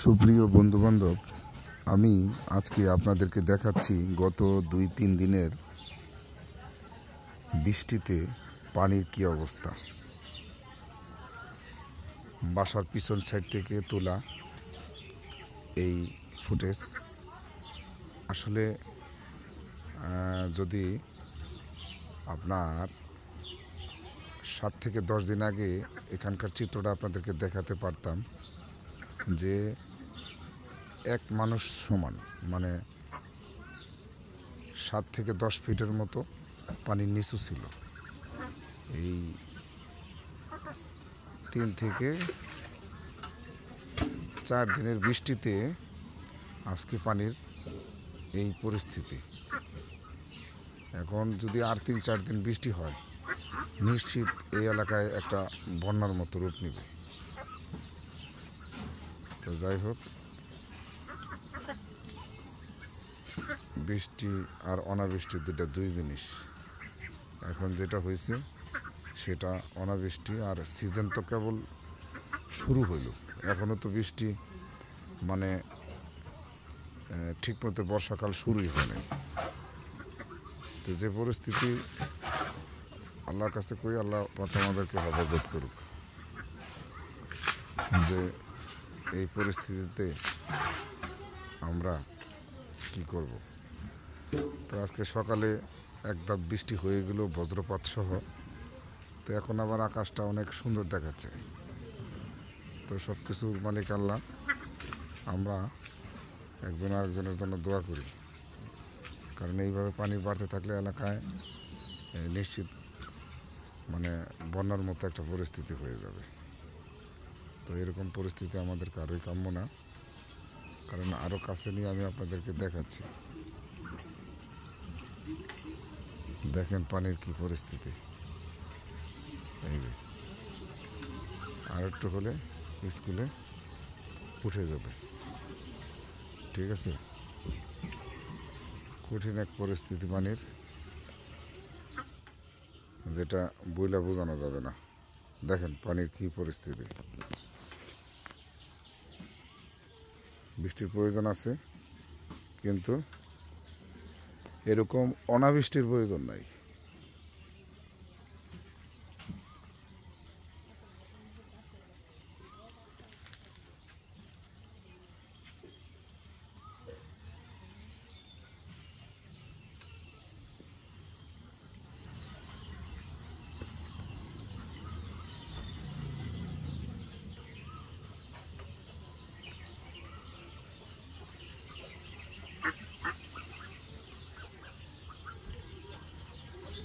সুপ্রিয় বন্ধুবান্ধব, আমি আজকে আপনাদেরকে দেখাচ্ছি গত 2-3 দিনের বৃষ্টিতে পানির কি অবস্থা। বাসার পিছন সাইড থেকে তোলা এই ফুটেজ। আসলে যদি আপনার 7 থেকে 10 দিন আগে এখানকার চিত্রটা আপনাদেরকে দেখাতে পারতাম যে এক মানুষ সমান, মানে 7 থেকে 10 ফিটের মতো পানির নিচু ছিল। এই 3 থেকে 4 দিনের বৃষ্টিতে আজকে পানির এই পরিস্থিতি। এখন যদি আর 3-4 দিন বৃষ্টি হয়, নিশ্চিত এই এলাকায় একটা বন্যার মতো রূপ নেবে। তো যাই হোক, বৃষ্টি আর অনাবৃষ্টি দুই জিনিস। এখন যেটা হয়েছে সেটা অনাবৃষ্টি, আর সিজন তো কেবল শুরু হইল, এখনও তো বৃষ্টি মানে ঠিকমতো বর্ষাকাল শুরুই হয় নাই। তো যে পরিস্থিতি, আল্লাহর কাছে কই আল্লাহ আমাদেরকে হেফাজত করুক, যে এই পরিস্থিতিতে আমরা কি করব। তো আজকে সকালে এক ধাপ বৃষ্টি হয়ে গেল বজ্রপাত সহ। তো এখন আবার আকাশটা অনেক সুন্দর দেখাচ্ছে। তো সব কিছুর মালিক আল্লাহ। আমরা একজন আরেকজনের জন্য দোয়া করি, কারণ এইভাবে পানি বাড়তে থাকলে এলাকায় নিশ্চিত মানে বন্যার মতো একটা পরিস্থিতি হয়ে যাবে। তো এরকম পরিস্থিতি আমাদের কারোই কাম্য না, কারণ আরও কাছে নিয়ে আমি আপনাদেরকে দেখাচ্ছি। দেখেন পানির কি পরিস্থিতি। এই যে আর একটু হলে স্কুলে উঠে যাবে। ঠিক আছে, কঠিন এক পরিস্থিতি পানির, যেটা বইলা বোঝানো যাবে না। দেখেন পানির কি পরিস্থিতি। বৃষ্টির প্রয়োজন আছে, কিন্তু এরকম অনাবৃষ্টির প্রয়োজন নাই।